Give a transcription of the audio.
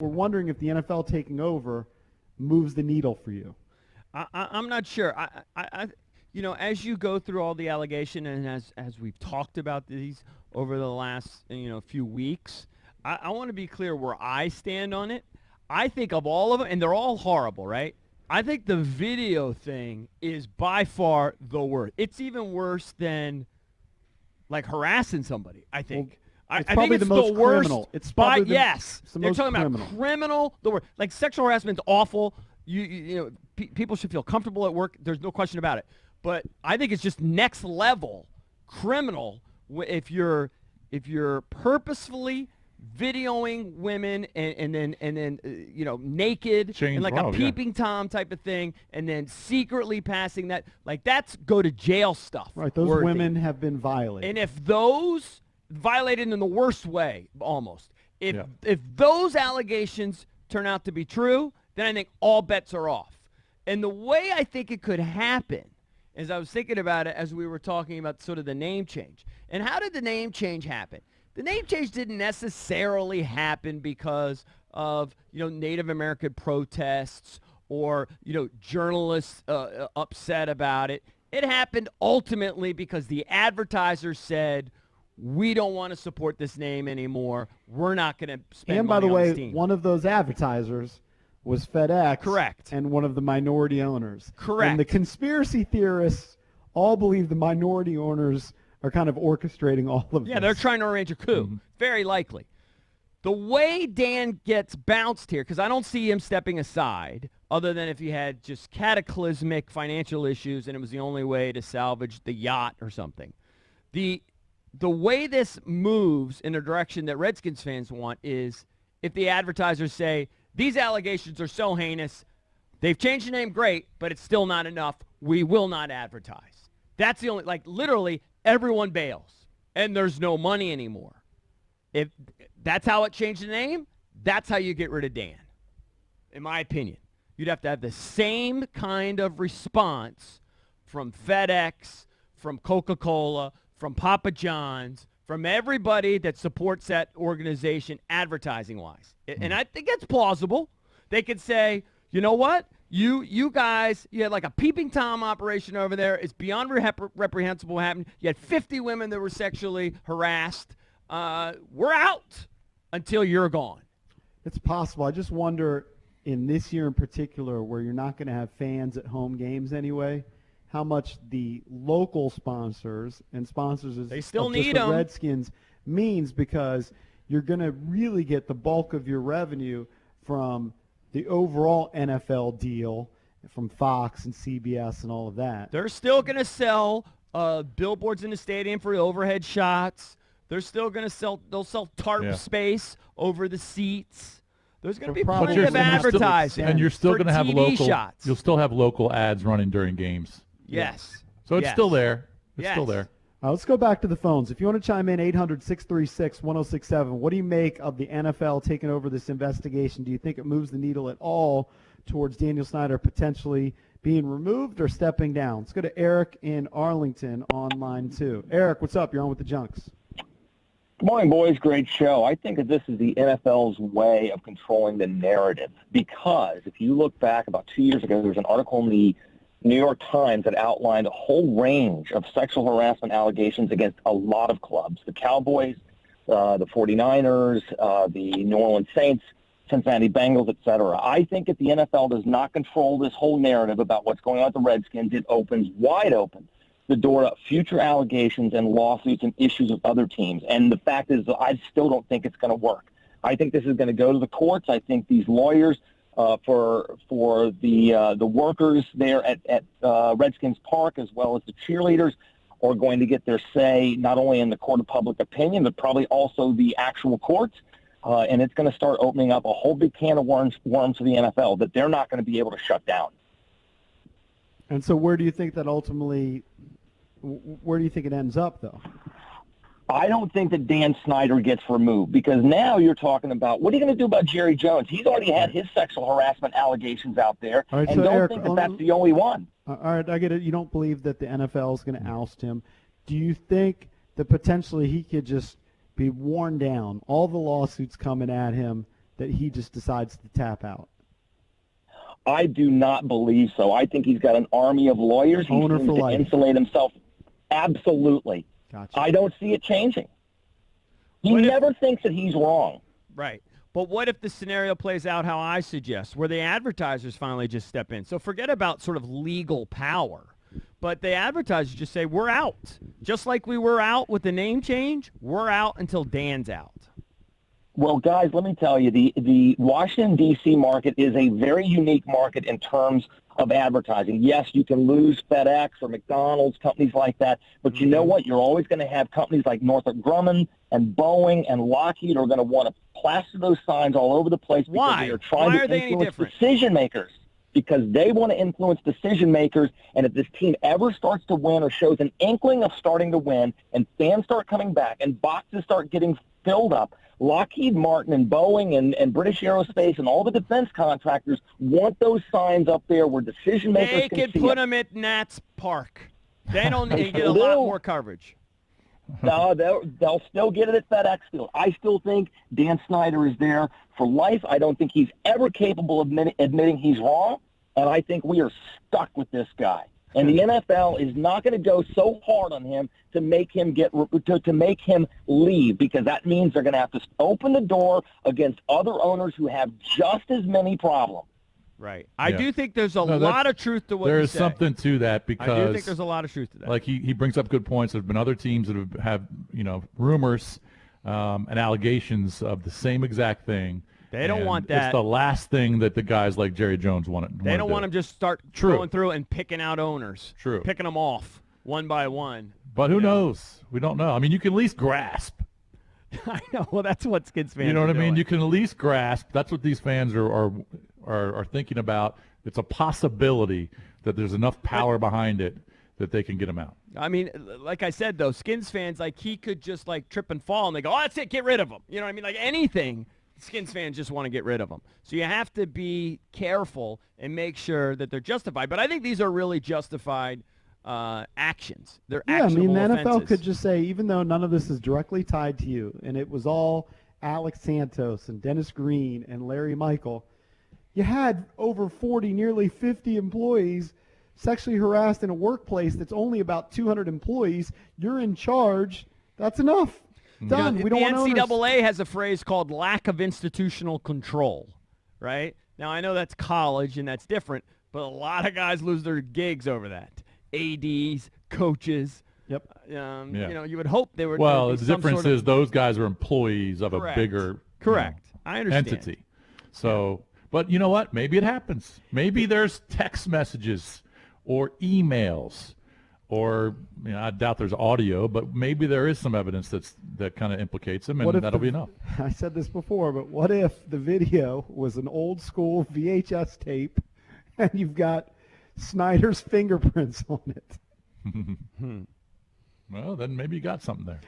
We're wondering if the NFL taking over moves the needle for you. I'm not sure. As you go through all the allegation and as we've talked about these over the last few weeks, I want to be clear where I stand on it. I think of all of them, and they're all horrible, right? I think the video thing is by far the worst. It's even worse than like harassing somebody. I think. Well, I think it's the most worst. Criminal. It's probably yes. It's the They're most talking criminal. about criminal. The word like sexual harassment is awful. People should feel comfortable at work. There's no question about it. But I think it's just next level criminal if you're purposefully videoing women and then naked and like a peeping Tom type of thing, and then secretly passing that, like, that's go to jail stuff. Right, those women have been violated. And if those violated in the worst way, almost, if those allegations turn out to be true, then I think all bets are off. And the way I think it could happen, as I was thinking about it as we were talking about sort of the name change. And how did the name change happen? The name change didn't necessarily happen because of, Native American protests or, journalists upset about it. It happened ultimately because the advertisers said, we don't want to support this name anymore. We're not going to spend money on this team. And by the way, one of those advertisers was FedEx. Correct. And one of the minority owners. Correct. And the conspiracy theorists all believe the minority owners are kind of orchestrating all of this. Yeah, they're trying to arrange a coup. Mm-hmm. Very likely. The way Dan gets bounced here, because I don't see him stepping aside, other than if he had just cataclysmic financial issues and it was the only way to salvage the yacht or something. The way this moves in a direction that Redskins fans want is if the advertisers say, these allegations are so heinous, they've changed the name, great, but it's still not enough. We will not advertise. That's the only, like, literally everyone bails and there's no money anymore. If that's how it changed the name, that's how you get rid of Dan, in my opinion. You'd have to have the same kind of response from FedEx, from Coca-Cola, from Papa John's, from everybody that supports that organization advertising-wise. And I think that's plausible. They could say, you know what? You guys, you had like a peeping Tom operation over there. It's beyond reprehensible what happened. You had 50 women that were sexually harassed. We're out until you're gone. It's possible. I just wonder, in this year in particular, where you're not going to have fans at home games anyway, how much the local sponsors and sponsors they still need the Redskins means, because you're going to really get the bulk of your revenue from the overall NFL deal from Fox and CBS and all of that. They're still going to sell billboards in the stadium for overhead shots. They're still going to they'll sell tarp space over the seats. There's going to be plenty of advertising. And you're still going to have local shots. You'll still have local ads running during games. Yes. So it's still there. It's still there. Let's go back to the phones. If you want to chime in, 800-636-1067. What do you make of the NFL taking over this investigation? Do you think it moves the needle at all towards Daniel Snyder potentially being removed or stepping down? Let's go to Eric in Arlington on line 2. Eric, what's up? You're on with the Junks. Good morning, boys. Great show. I think that this is the NFL's way of controlling the narrative, because if you look back about 2 years ago, there was an article in the New York Times that outlined a whole range of sexual harassment allegations against a lot of clubs: the Cowboys, the 49ers, the New Orleans Saints, Cincinnati Bengals, etc. I think if the NFL does not control this whole narrative about what's going on with the Redskins, it opens wide open the door to future allegations and lawsuits and issues with other teams. And the fact is, I still don't think it's going to work. I think this is going to go to the courts. I think these lawyers for the workers there at Redskins Park, as well as the cheerleaders, are going to get their say not only in the court of public opinion, but probably also the actual courts. And it's going to start opening up a whole big can of worms for the NFL that they're not going to be able to shut down. And so where do you think that ultimately, where do you think it ends up, though? I don't think that Dan Snyder gets removed, because now you're talking about, what are you going to do about Jerry Jones? He's already had his sexual harassment allegations out there, right, and so don't Eric, think that that's the only one. All right, I get it. You don't believe that the NFL is going to oust him. Do you think that potentially he could just be worn down, all the lawsuits coming at him, that he just decides to tap out? I do not believe so. I think he's got an army of lawyers. He's Owner going for to life. insulate himself. Absolutely. Gotcha. I don't see it changing. He What if- never thinks that he's wrong. Right. But what if the scenario plays out how I suggest, where the advertisers finally just step in? So forget about sort of legal power, but the advertisers just say, we're out. Just like we were out with the name change, we're out until Dan's out. Well, guys, let me tell you, the Washington, D.C. market is a very unique market in terms of advertising. Yes, you can lose FedEx or McDonald's, companies like that, but you know what? You're always going to have companies like Northrop Grumman and Boeing and Lockheed are going to want to plaster those signs all over the place because Why? they are trying Why are to they any influence different? decision makers. Because they want to influence decision makers, and if this team ever starts to win or shows an inkling of starting to win, and fans start coming back, and boxes start getting filled up, Lockheed Martin and Boeing and British Aerospace and all the defense contractors want those signs up there where decision makers They can could see put it. them at Nats Park. They don't need to get a They lot will. more coverage. No, they'll still get it at FedEx Field. I still think Dan Snyder is there for life. I don't think he's ever capable of admitting he's wrong, and I think we are stuck with this guy. And the NFL is not going to go so hard on him to make him to make him leave, because that means they're going to have to open the door against other owners who have just as many problems. Right. I Yeah. do think there's a No, lot of truth to what There you is say. something to that because I do think there's a lot of truth to that. like he brings up good points. There have been other teams that have rumors and allegations of the same exact thing. They don't and want that. It's the last thing that the guys like Jerry Jones They don't want to him just start True. going through and picking out owners. True. Picking them off one by one. But who knows? We don't know. I mean, you can at least grasp. I know. Well, that's what Skins fans You know what I are mean? doing. You can at least grasp. That's what these fans are thinking about. It's a possibility that there's enough power behind it that they can get him out. I mean, like I said, though, Skins fans, like, he could just, like, trip and fall, and they go, oh, that's it, get rid of him. You know what I mean? Like, anything, Skins fans just want to get rid of him. So you have to be careful and make sure that they're justified. But I think these are really justified actions. They're Yeah, I mean, actionable the NFL offenses. could just say, even though none of this is directly tied to you, and it was all Alex Santos and Dennis Green and Larry Michael, you had over 40, nearly 50 employees sexually harassed in a workplace that's only about 200 employees. You're in charge. That's enough. Done. You know, We don't the want owners. NCAA has a phrase called lack of institutional control, right? Now, I know that's college and that's different, but a lot of guys lose their gigs over that. ADs, coaches. Yep. Yeah. You know, you would hope they were. Well, there'd the be some difference sort of- is those guys are employees of Correct. a bigger Correct. I understand. entity. So, but you know what? Maybe it happens. Maybe there's text messages or emails or I doubt there's audio, but maybe there is some evidence that kind of implicates him, What and if that'll be enough. I said this before, but what if the video was an old school VHS tape and you've got Snyder's fingerprints on it? Well, then maybe you got something there.